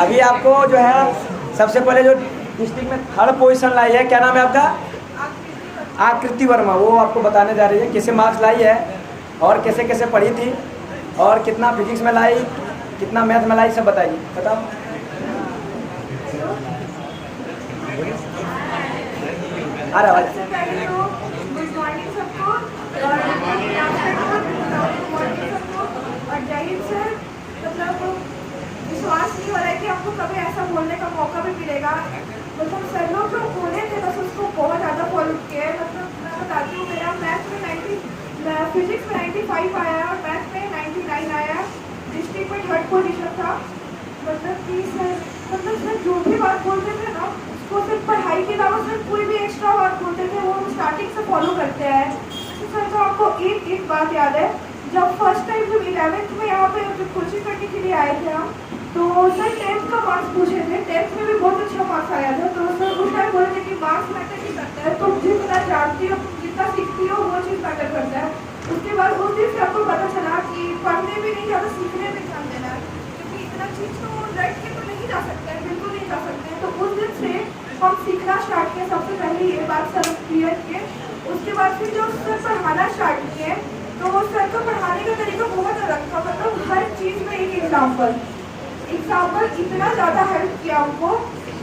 अभी आपको जो है सबसे पहले जो डिस्ट्रिक्ट में थर्ड पोजीशन लाई है, क्या नाम है आपका? आकृति वर्मा। वो आपको बताने जा रही है कैसे मार्क्स लाई है और कैसे कैसे पढ़ी थी और कितना फिजिक्स में लाई, कितना मैथ में लाई, सब बताइए। बताओ। अरे आवाज। विश्वास नहीं हो रहा है कि आपको कभी ऐसा बोलने का मौका भी मिलेगा। मतलब सर लोग जो बोले थे बस उसको बहुत ज़्यादा फॉलो किया है। मतलब मैं बताती हूँ, मेरा मैथ में 90, फिजिक्स में 95 आया और मैथ में 99 आया। डिस्ट्रिक्ट में थर्ड पोजीशन था। मतलब कि सर जो भी बात बोलते थे ना, उसको सिर्फ पढ़ाई के अलावा सर कोई भी एक्स्ट्रा बात बोलते थे वो स्टार्टिंग से फॉलो करते हैं। तो सर तो आपको एक बात याद है, जब फर्स्ट टाइम जब 11th में यहाँ पे जब कोचिंग करने के लिए आए थे हम, तो सर 10th का मार्क्स पूछे थे। 10th में भी बहुत अच्छा मार्क्स आया था। तो सर उस टाइम बोले थे कि मार्क्स मैटर नहीं करता है, तुम जितना जानती हो, तुम जितना सीखती हो वो चीज़ मैटर करता है। उसके बाद उस दिन से आपको पता चला कि पढ़ने भी नहीं ज़्यादा, सीखने में ध्यान देना है, क्योंकि इतना चीज़ तो रट के तो नहीं जा सकते हैं, बिल्कुल नहीं जा सकते हैं। तो उस दिन से हम सीखना स्टार्ट किए। सबसे पहले ये बात सर क्लियर किए। उसके बाद फिर जो सर पढ़ाना स्टार्ट किए, तो सर का पढ़ाने का तरीका बहुत अलग था। मतलब हर चीज़ में एक एग्जाम्पल इतना ज़्यादा हेल्प किया हमको।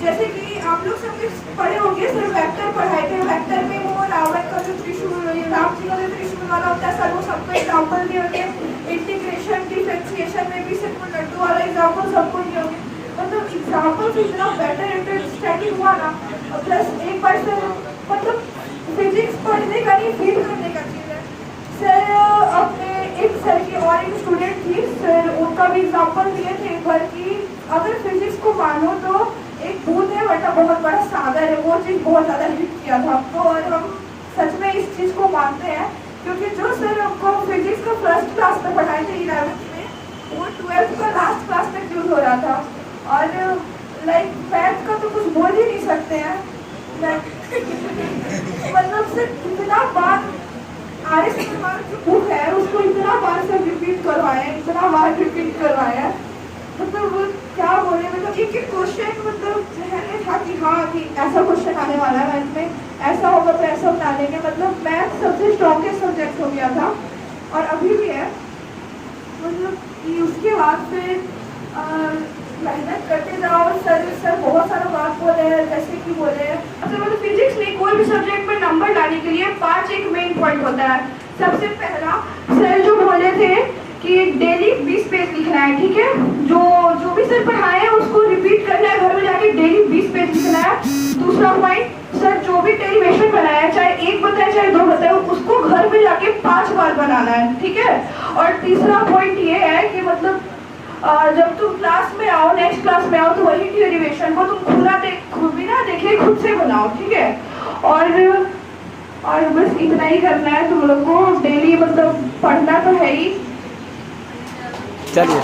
जैसे कि आप लोग सब पढ़े होंगे, सर वेक्टर पढ़ाए थे। वेक्टर में वो रावण का जो त्रिशूल, राम जी का जो त्रिशूल वाला होता है, सर वो सबको एग्जाम्पल दिए होंगे। इंटीग्रेशन डिफरेंशिएशन में भी सिर्फ लड्डू वाला एग्जाम्पल सबको दिए होंगे। मतलब एग्जाम्पल से इतना बेटर अंडरस्टैंडिंग हुआ ना। प्लस एक बार सर मतलब फिजिक्स पढ़ने का नहीं, फील करने का चीज़ है। सर अपने एक सर की और एक स्टूडेंट थी, सर उनका भी एग्जाम्पल दिए थे एक बार कि अगर फिजिक्स को मानो तो एक बूंद है वरना बहुत बड़ा सागर है। वो चीज़ बहुत ज़्यादा हिट किया था हमको और हम सच में इस चीज़ को मानते हैं, क्योंकि जो सर हमको फिजिक्स का फर्स्ट क्लास में पढ़ाए थे 11th में, वो 12th का लास्ट क्लास तक यूज हो रहा था। और लाइक मैथ का तो कुछ बोल ही नहीं सकते हैं। मतलब सर इतना बार आर्य समाज जो बुक है उसको इतना बार से रिपीट करवाए, इतना बार रिपीट करवाया। मतलब वो क्या बोले, मतलब एक क्वेश्चन मतलब जहन में था कि हाँ कि ऐसा क्वेश्चन आने वाला है मैथ में, ऐसा होगा तो ऐसा बना लेंगे। मतलब मैथ सबसे स्ट्रॉन्गेस्ट सब्जेक्ट हो गया था और अभी भी है। मतलब कि उसके बाद फिर मेहनत करते जाओ। सर बहुत सारा बात बोले हैं, जैसे कि बोले हैं मतलब फिजिक्स में कोई भी सब्जेक्ट में नंबर लाने के लिए 5 एक मेन पॉइंट होता है। सबसे पहला सर जो बोले थे कि डेली 20 पेज लिखना है, ठीक है। जो भी सर पढ़ाए हैं उसको रिपीट करना है, घर में जाके डेली 20 पेज लिखना है। दूसरा पॉइंट, सर जो भी डेरिवेशन बनाया है, चाहे 1 बताए चाहे 2 बताए, उसको घर में जाके 5 बार बनाना है, ठीक है। और तीसरा पॉइंट ये है कि मतलब जब तुम क्लास में आओ, नेक्स्ट क्लास में आओ, तो वही डेरिवेशन को तुम खुद भी ना देखे, खुद से बनाओ, ठीक है। और बस इतना ही करना है तुम लोग को। डेली मतलब पढ़ना तो है ही। चलिए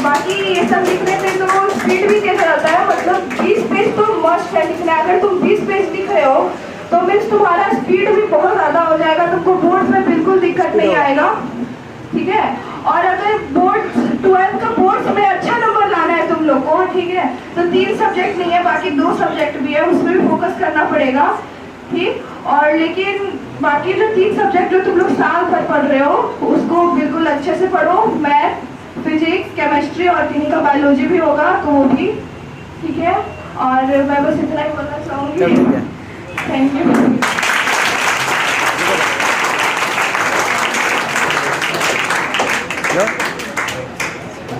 बाकी ये सब लिखने में तो स्पीड भी तेज रहता है। मतलब 20 पेज तो मस्ट है लिखना। अगर तुम 20 पेज लिख रहे हो तो मीन्स तुम्हारा स्पीड भी बहुत ज़्यादा हो जाएगा, तुमको बोर्ड में बिल्कुल दिक्कत नहीं आएगा, ठीक है। और अगर बोर्ड 12th का बोर्ड में अच्छा नंबर लाना है तुम लोग को, ठीक है, तो 3 सब्जेक्ट नहीं है, बाकी 2 सब्जेक्ट भी है, उसमें भी फोकस करना पड़ेगा, ठीक। और लेकिन बाकी जो 3 सब्जेक्ट जो तुम लोग साल भर पढ़ रहे हो उसको बिल्कुल अच्छे से पढ़ो। मैथ, फिजिक्स, केमिस्ट्री और क्लिनिकल बायोलॉजी भी होगा तो वो भी, ठीक है। और मैं बस इतना ही बोलना चाहूँगी। Thank you.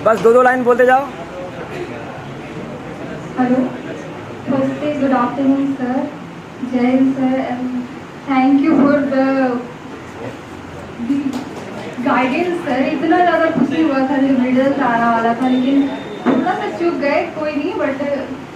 बस 2 लाइन बोलते जाओ। हेलो, नमस्ते, गुड आफ्टरनून सर, जय Hind sir, and thank you for the guidance sir. इतना ज़्यादा खुशी हुआ था जब रिजल्ट आने वाला था, लेकिन थोड़ा सा चूक गए, कोई नहीं, बट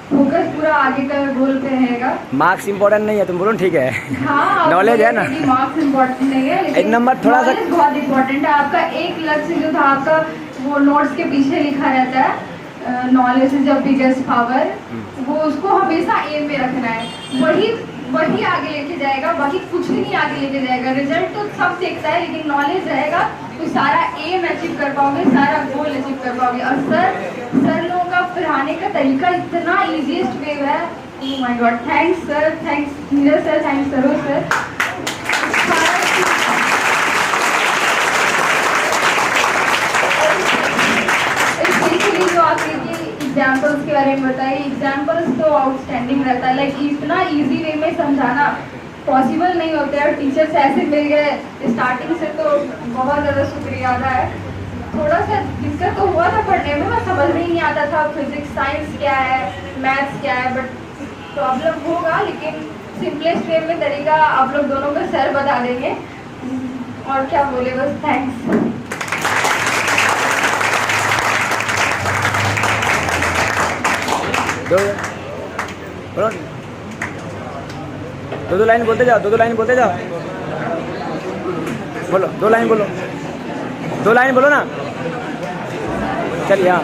फोकस पूरा आगे का गोल पे रहेगा। मार्क्स इम्पोर्टेंट नहीं है, तुम बोलो ठीक है। हाँ, नॉलेज है ना, मार्क्स इम्पोर्टेंट नहीं है, लेकिन नंबर थोड़ा सा बहुत इम्पोर्टेंट है। आपका एक लक्ष्य जो था आपका वो नोट्स के पीछे लिखा रहता है, knowledge is the biggest power, वो उसको हमेशा एम में रखना है, वही आगे लेके जाएगा, बाकी कुछ भी नहीं आगे लेके जाएगा। रिजल्ट तो सब देखता है, लेकिन नॉलेज रहेगा तो सारा एम अचीव कर पाओगे, सारा गोल अचीव कर पाओगे। और सर लोगों का पढ़ाने का तरीका इतना ईजीएस्ट वे है। Oh my God, thanks sir, thanks Neeraj sir, thanks Saroj sir. जो आपके एग्जाम्पल्स के बारे में बताइए, एग्जाम्पल्स तो आउटस्टैंडिंग रहता है, लाइक इतना इजी वे में समझाना पॉसिबल नहीं होता है। और टीचर्स ऐसे मिल गए स्टार्टिंग से, तो बहुत ज़्यादा शुक्रिया अदा है। थोड़ा सा दिक्कत तो हुआ था पढ़ने में, बस समझ में ही नहीं आता था फिजिक्स साइंस क्या है, मैथ्स क्या है, बट प्रॉब्लम होगा, लेकिन सिंपलेस्ट वे में तरीका आप लोग दोनों को सर बता देंगे। और क्या बोले, बस थैंक्स। दो लाइन बोलते जाओ, दो लाइन बोलते जाओ, बोलो 2 लाइन बोलो, 2 लाइन बोलो ना। चलिए हाँ,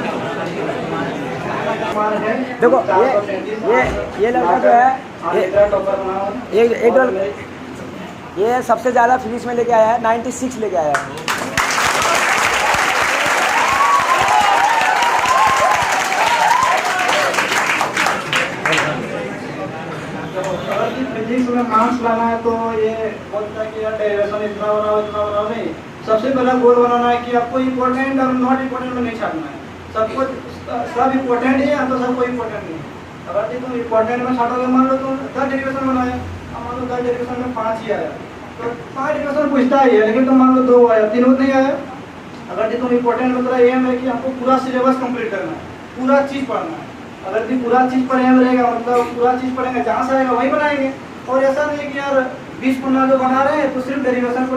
देखो ये लड़का जो है ये सबसे ज़्यादा फिजिक्स में लेके आया है, 96 लेके आया है। फिजिक्स में मार्क्स लाना है तो ये बोलता है कि यार डेरिवेशन इतना बनाओ नहीं। सबसे पहला गोल बनाना है कि आपको इम्पोर्टेंट और नॉट इम्पोर्टेंट में नहीं छाटना है। सबको सब इम्पोर्टेंट ही है तो सबको इम्पोर्टेंट नहीं है। अगर तुम इम्पोर्टेंट में छाटोगे, मान लो तुम 10 डेरिवेशन बनाया, मान लो 10 डेरिवेशन में 5 ही आया, तो 5 डेरिवेशन पूछता ही है, लेकिन तुम मान लो 2 आया, 3 नहीं आया। अगर तुम इम्पोर्टेंट में, तेरा एम है कि हमको पूरा सिलेबस कंप्लीट करना है, पूरा चीज़ पढ़ना है। अगर तुम पूरा चीज़ पर एम रहेगा, मतलब पूरा चीज़ पढ़ेंगे, जहाँ से आएगा वही बनाएंगे। और ऐसा नहीं है कि यार 20 पन्ना जो बना रहे हैं तो सिर्फ डेरिवेशन को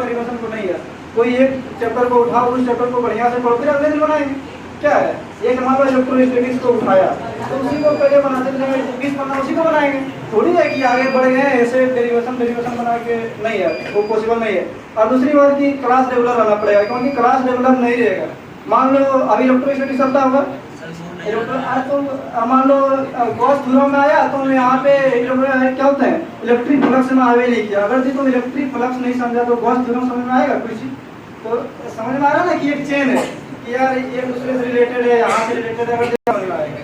नहीं है, कोई एक चैप्टर को उठाओ, उस चैप्टर को बढ़िया से पढ़ो, फिर अगले दिन बनाएंगे। क्या है, एक मान लो इलेक्ट्रोस्टैटिक्स को उठाया तो उसी को पहले बनाते थे, 20 पन्ना उसी को बनाएंगे। थोड़ी है कि आगे बढ़ गए ऐसे डेरिवेशन बना के, नहीं है, वो पॉसिबल नहीं है। और दूसरी बात कि क्लास रेगुलर रहना पड़ेगा, क्योंकि क्लास रेगुलर नहीं रहेगा। मान लो अभी इलेक्ट्रोस्टैटिक्स चलता होगा, तो मान लो गॉस थ्योरम में आया तो यहाँ पे क्या होता है, इलेक्ट्रिक फ्लक्स में आवे नहीं किया। अगर तुम इलेक्ट्रिक फ्लक्स नहीं समझा तो गॉस थ्योरम समझ में आएगा कुछ? तो समझ में आ रहा ना कि एक चेन है कि यार एक दूसरे से रिलेटेड है, यहाँ से रिलेटेड है, अगर समझ में आएगा।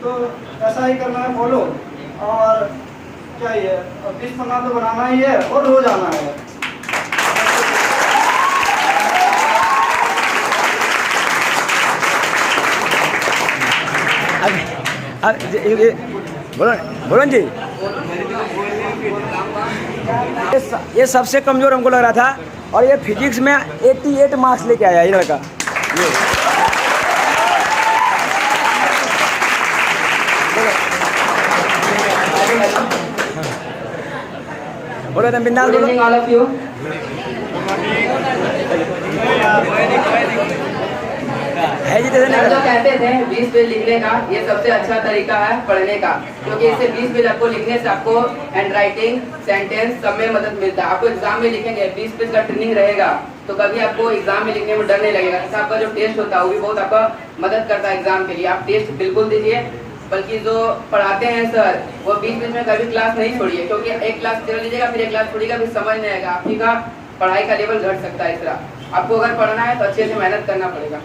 तो ऐसा ही करना है फॉलो। और क्या ही है, 20 पन्ना तो बनाना ही है और रोज आना है। बोलो जी, ये सबसे कमजोर हमको लग रहा था, और ये फिजिक्स में 88 मार्क्स लेके आया ये लड़का। बोलो तुम बिंदास बोलो। जो कहते थे 20 पेज लिखने का, ये सबसे अच्छा तरीका है पढ़ने का, क्योंकि इससे 20 पेज आपको लिखने से आपको हैंड राइटिंग, सेंटेंस सब में मदद मिलता है। आपको एग्जाम में लिखेंगे, 20 पेज का ट्रेनिंग रहेगा, तो कभी आपको एग्जाम में लिखने में डर नहीं लगेगा। जैसे आपका जो टेस्ट होता है वो भी बहुत आपका मदद करता है एग्जाम के लिए। आप टेस्ट बिल्कुल दीजिए, बल्कि जो पढ़ाते हैं सर वो 20 पेज में कभी क्लास नहीं छोड़िए, क्योंकि एक क्लास चल लीजिएगा, फिर एक क्लास छोड़िएगा, फिर समझ नहीं आएगा, आपकी का पढ़ाई का लेवल घट सकता है। इस तरह आपको अगर पढ़ना है तो अच्छे से मेहनत करना पड़ेगा।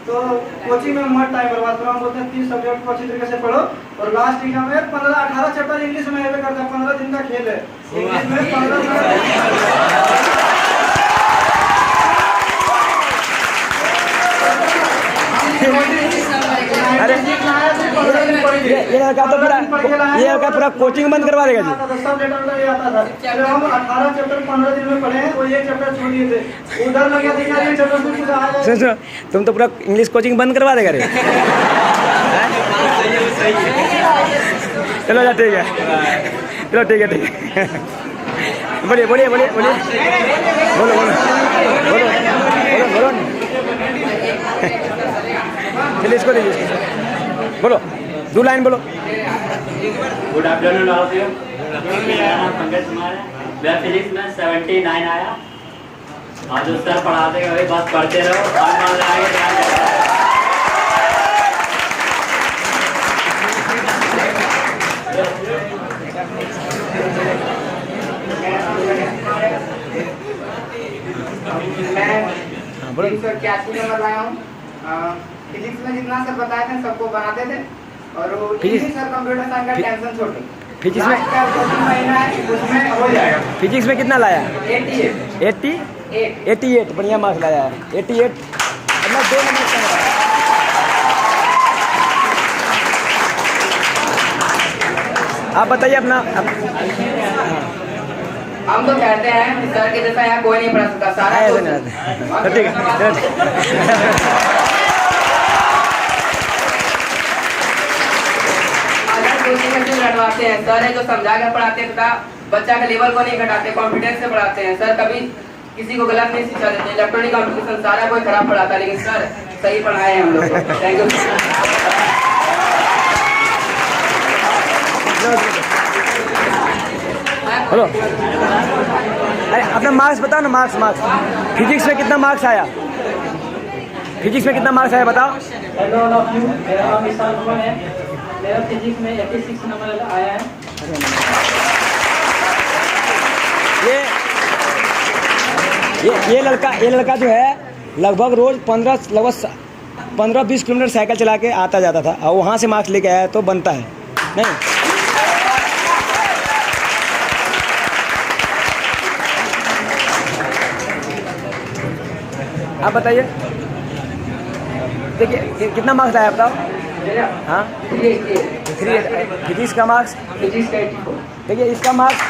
तो कोचिंग में मत टाइम बर्बाद करो। हम बोलते हैं 30 सब्जेक्ट को अच्छी तरीके से पढ़ो, और लास्ट एग्जाम में 15-18 चैप्टर इंग्लिश में करता है। 15 दिन का खेल है इंग्लिश में, 15 अरे ये लड़का पूरा कोचिंग बंद करवा देगा जी। सब लेटर आता था, हम 18 चैप्टर 15 दिन में पढ़े, वो एक चैप्टर छोड़ दिए थे। उधर लग गया देखा ये चैप्टर कुछ आ जाए। सुनो, तुम तो पूरा इंग्लिश कोचिंग बंद करवा देगा रे। चलो जा, ठीक है, चलो ठीक है, ठीक है। बोलिए बोलिए बोलिए बोलिए, बोलो बोलो बोलो बोलो बोलो, चलिए इसको दीजिए, बोलो 2 लाइन बोलो। Good afternoon all of you. मेरा नाम पंकज कुमार है। मेरा फिजिक्स में 79 आया। आज उस सर पढ़ाते हुए बस पढ़ते रहो और मन लगा के ध्यान देते रहो। मैं 381 नंबर लाया हूँ। फिजिक्स में जितना सर बताए थे सबको बनाते थे और वो फिजिक्स- सर कंप्यूटर साइंस का टेंशन छोटे। फिजिक्स में लास्ट का 2-3 महीना है उसमें हो जाएगा। फिजिक्स में कितना लाया? 88 88 बढ़िया मार्क्स लाया है। 88 मतलब 2 नंबर कम रहा है। आप बताइए अपना हम तो कहते हैं कि सर के जैसा यहाँ कोई नहीं पढ़ा सकता सारा ऐसे कुछ- नहीं रहते। तो ठीक है। अगर कोचिंग में क्यों लड़वाते हैं? सर है जो समझा कर पढ़ाते हैं तथा बच्चा के लेवल को नहीं घटाते, कॉन्फिडेंस से पढ़ाते हैं। सर कभी किसी को गलत नहीं सिखा देते। इलेक्ट्रॉनिक कॉम्पिटिशन सारा कोई खराब पढ़ाता है लेकिन सर सही पढ़ाए हैं हम लोग को। Thank you. हेलो, अरे अपना मार्क्स बताओ ना। मार्क्स फिजिक्स में कितना मार्क्स आया? फिजिक्स में कितना मार्क्स आया बताओ। हेलो ऑल ऑफ यू, मेरा नाम विशाल कुमार है। मेरा फिजिक्स में 86 नंबर आया है। ये लड़का जो है लगभग रोज 15-20 किलोमीटर साइकिल चला के आता जाता था और वहाँ से मार्क्स लेके आया तो बनता है नहीं। आप बताइए, देखिए कितना मार्क्स लाया बताओ। हाँ, फिजिक्स का मार्क्स, फिजिक्स का 84। देखिए इसका मार्क्स,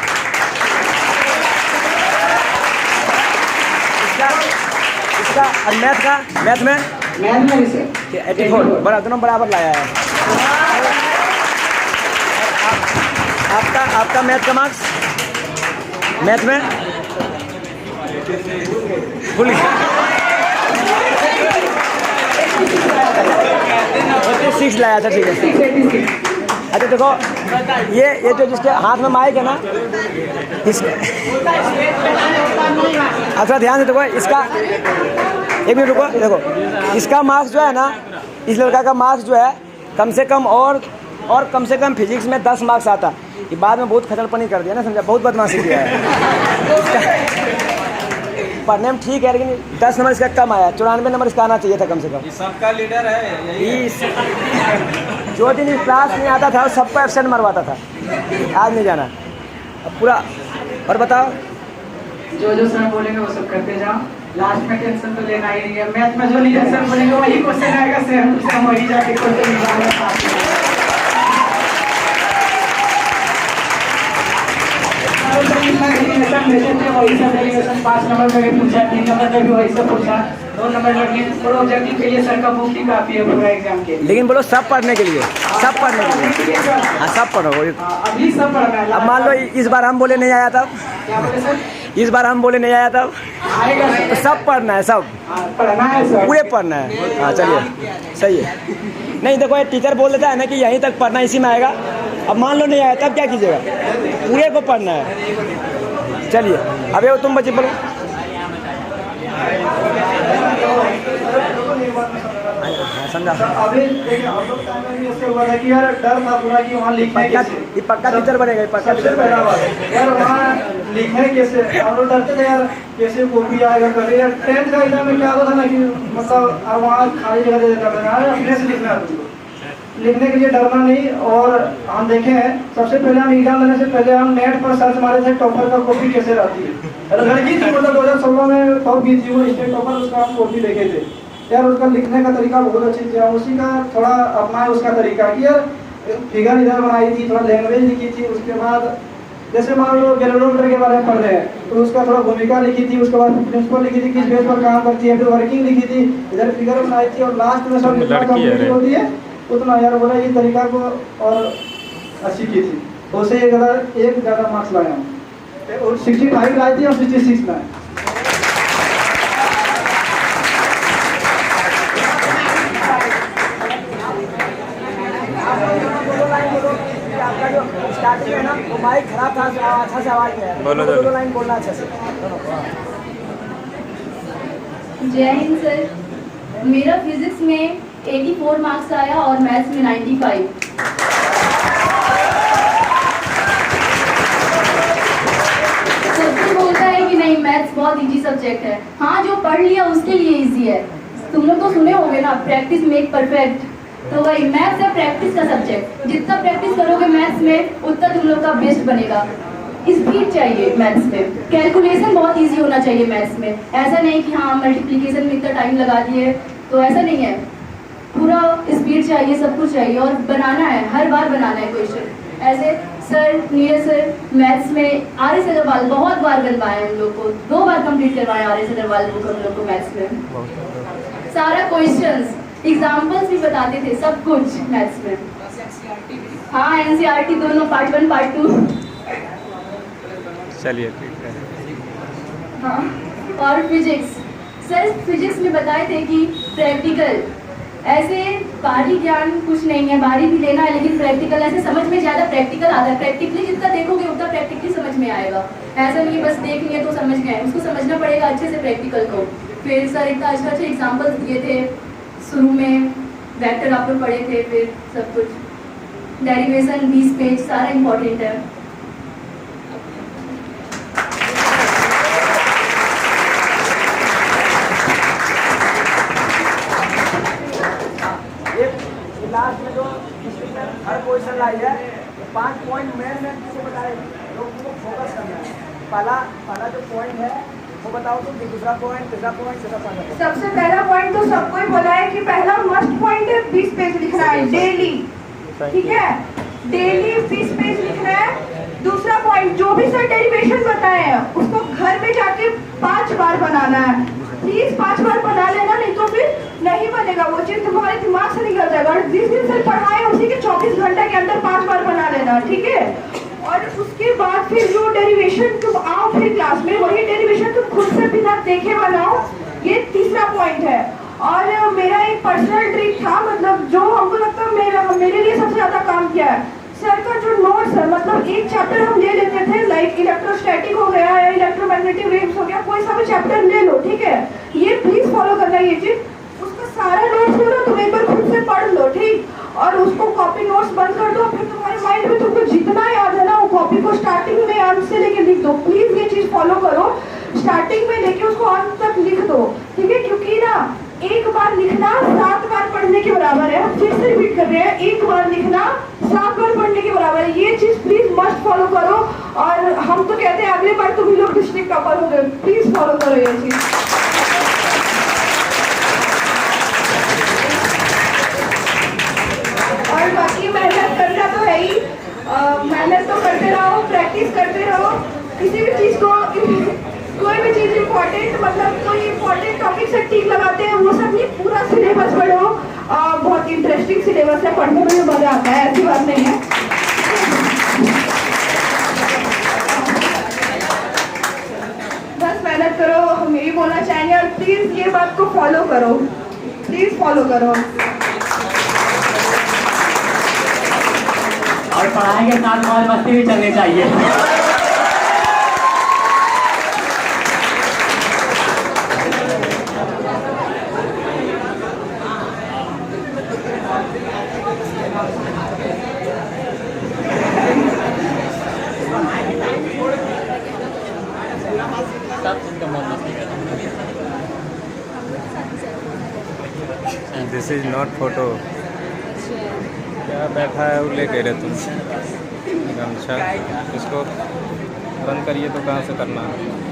इसका और मैथ में मैथ में इसे 84 बड़ा दोनों बराबर लाया है। आपका मैथ का मार्क्स, मैथ में भूल 86 लाया था। ठीक है। अच्छा देखो, ये जो जिसके हाथ में माइक है ना, अच्छा ध्यान से देखो, इसका 1 मिनट रुको। देखो इसका मार्क्स जो है ना, इस लड़का का मार्क्स जो है कम से कम और कम से कम फिजिक्स में 10 मार्क्स आता। ये बाद में बहुत खचड़पनी कर दिया ना, समझा, बहुत बदमाशी किया है। पढ़ने में ठीक है लेकिन 10 नंबर इसका कम आया। 94 नंबर इसका आना चाहिए था कम से कम। सबका लीडर है जो दिन क्लास नहीं आता था सबको एब्सेंट मरवाता था। आज नहीं जाना अब पूरा। और बताओ, जो सर बोलेंगे वो सब करते जाओ। लास्ट में टेंशन तो लेना ही नहीं है। मैथ में जो नहीं सर बोलेंगे वही क्वेश्चन आएगा, सेम वही जाके क्वेश्चन निकालेंगे। वही सब डेलीगेशन 5 नंबर में भी पूछा, 3 नंबर में भी वही सब पूछा, 2 नंबर में प्रोजेक्टिव के लिए सर का बुक ही काफी है पूरा एग्जाम के लिए। लेकिन बोलो सब पढ़ने के लिए, सब पढ़ने के लिए। हाँ सब पढ़ो। अभी सब पढ़ना है। अब मान लो इस बार हम बोले नहीं आया तब, क्या बोले सर? इस बार हम बोले नहीं आया तब, आएगा तो सब पढ़ना है, सब पढ़ना है सर, पूरे पढ़ना है। हाँ चलिए सही है। नहीं देखो, ये टीचर बोल देता है ना कि यहीं तक पढ़ना, इसी में आएगा। अब मान लो नहीं आया तब क्या कीजिएगा? पूरे को पढ़ना है। चलिए अब ये तुम बच्चे बोलो। समझा। अभी देखिए हम लोग टाइम में भी ऐसे हुआ था कि यार डर था पूरा कि वहाँ लिखने कैसे। ये पक्का टीचर बनेगा, ये पक्का सबसे टीचर पहला बनेगा। बात यार वहाँ लिखने कैसे, हम लोग डरते थे यार कैसे कॉपी आएगा कर यार। 10th का एग्जाम में क्या होता था ना कि मतलब वहाँ खाली जगह दे देता था, अपने से लिखना है तुमको, लिखने के लिए डरना नहीं। और हम देखे हैं सबसे पहले हम एग्जाम देने से पहले हम नेट पर सर्च मारे थे टॉपर का कॉपी कैसे रहती है। लड़की थी मतलब 2016 में टॉप की थी वो स्टेट टॉपर, उसका हम कॉपी देखे थे यार। उसका लिखने का तरीका बहुत अच्छी थी, उसी का थोड़ा अपना उसका तरीका कि यार फिगर इधर बनाई थी, थोड़ा लैंग्वेज लिखी थी। उसके बाद जैसे मान लो गैलोमीटर के बारे में पढ़ रहे हैं तो उसका थोड़ा भूमिका लिखी थी। उसके बाद प्रिंसिपल लिखी थी, किस बेस पर काम करती है, फिर वर्किंग लिखी थी, इधर फिगर बनाई थी और लास्ट में सब जितना कंप्लीट होती है उतना यार बोला ये तरीका को और अच्छी की थी। तो उसे एक ज़्यादा मार्क्स लाया हूँ और 65 लाई थी और 66 लाए। आपका जो स्टार्टिंग है ना वो माइक खराब था, अच्छा से आवाज नहीं आया। बोलो 2 लाइन बोलना अच्छे से। जय हिंद सर। मेरा फिजिक्स में 84 मार्क्स आया और मैथ्स में 95। सबको बोलता है कि नहीं मैथ्स बहुत इजी सब्जेक्ट है। हाँ, जो पढ़ लिया उसके लिए इजी है। तुम लोग तो सुने होंगे ना, प्रैक्टिस मेक परफेक्ट। तो वही मैथ्स है प्रैक्टिस का सब्जेक्ट। जितना प्रैक्टिस करोगे मैथ्स में उतना तुम लोग का बेस्ट बनेगा। स्पीड चाहिए मैथ्स में, कैलकुलेशन बहुत इजी होना चाहिए मैथ्स में। ऐसा नहीं कि हाँ मल्टीप्लिकेशन में इतना टाइम लगा दिए, तो ऐसा नहीं है। पूरा स्पीड चाहिए, सब कुछ चाहिए और बनाना है, हर बार बनाना है क्वेश्चन। ऐसे सर नीरज सर मैथ्स में आर एस अग्रवाल बहुत बार बनवाए हम लोग को, 2 बार कंप्लीट करवाए आर एस अग्रवाल बुक हम लोग को मैथ्स में। सारा क्वेश्चंस एग्जाम्पल्स भी बताते थे, सब कुछ मैथ्स में। हाँ, एनसीईआरटी दोनों पार्ट 1 पार्ट 2। चलिए ठीक है। हाँ, और फिजिक्स सर फिजिक्स में बताए थे कि प्रैक्टिकल, ऐसे बाहरी ज्ञान कुछ नहीं है, बाहरी भी लेना है लेकिन प्रैक्टिकल ऐसे समझ में ज़्यादा प्रैक्टिकल आता है। प्रैक्टिकली जितना देखोगे उतना प्रैक्टिकली समझ में आएगा। ऐसा नहीं बस देख लिए तो समझ गए, उसको समझना पड़ेगा अच्छे से प्रैक्टिकल को। फिर सर इतना अच्छे एग्जाम्पल्स दिए थे शुरू में, वेक्टर आप लोग पढ़े थे, फिर सब कुछ डेरिवेशन 20 पेज सारा इम्पोर्टेंट है। लास्ट में जो हर क्वेश्चन लाई है 5 पॉइंट मेन किसे बताए, लोगों को फोकस करना है। पहला जो पॉइंट है वो बताओ तुम, दूसरा पॉइंट, तीसरा पॉइंट, चौथा पॉइंट। सबसे पहला पॉइंट तो सबको ही बोला है कि पहला मस्ट पॉइंट है 20 पेज लिखना है डेली, ठीक है, डेली 20 पेज लिखना है। दूसरा पॉइंट, जो भी सर डेरिवेशन बताए हैं उसको घर में जाके 5 बार बनाना है। प्लीज 5 बार बना लेना, नहीं तो फिर नहीं बनेगा वो चीज, तुम्हारे दिमाग से निकल जाएगा। और जिस दिन सर पढ़ाए उसी के 24 घंटे के अंदर 5 बार बना लेना, ठीक है। और उसके बाद फिर जो डेरिवेशन तुम आओ फिर क्लास में, वही डेरिवेशन तुम खुद से बिना देखे बनाओ। ये तीसरा पॉइंट है। और मेरा एक पर्सनल ट्रिक था, मतलब जो हमको लगता है मेरे लिए सबसे ज्यादा काम किया है, सर का जो नोट्स है, मतलब एक चैप्टर हम ले लेते थे, लाइक इलेक्ट्रोस्टैटिक हो गया या इलेक्ट्रोमैग्नेटिक वेव्स हो गया, कोई सा भी चैप्टर ले लो, ठीक है। ये प्लीज फॉलो करना ये चीज। उसका सारा नोट्स लो ना, तुम एक बार खुद से पढ़ लो, ठीक, और उसको कॉपी नोट्स बंद कर दो। फिर तुम्हारे माइंड में तुमको जितना याद है ना, वो कॉपी को स्टार्टिंग में अंत से लेके लिख दो। प्लीज ये चीज फॉलो करो, स्टार्टिंग में लेके उसको अंत तक लिख दो, ठीक है। क्योंकि ना एक बार लिखना 7 बार पढ़ने के बराबर है। फिर से रिपीट कर रहे हैं, एक बार लिखना 7 बार पढ़ने के बराबर है। ये चीज प्लीज मस्ट फॉलो करो। और हम तो कहते हैं अगले बार तुम लोग डिस्ट्रिक्ट टॉपर हो गए, प्लीज फॉलो करो ये चीज। और बाकी मेहनत करना तो है ही, मेहनत तो करते रहो, प्रैक्टिस करते रहो। किसी भी चीज को, कोई भी चीज इम्पोर्टेंट, मतलब कोई इम्पोर्टेंट टॉपिक से टिक लगाते हैं, वो सब नहीं, पूरा सिलेबस पढ़ो। बहुत इंटरेस्टिंग सिलेबस है, पढ़ने में भी मजा आता है, ऐसी बात नहीं है। बस मेहनत करो, हम यही बोलना चाहेंगे। और प्लीज ये बात को फॉलो करो, प्लीज फॉलो करो। और पढ़ाई के साथ मौज मस्ती भी चलनी चाहिए। This is not photo. क्या बैठा है वो लेके रहे तुम गमछा, इसको बंद करिए तो कहाँ से करना है।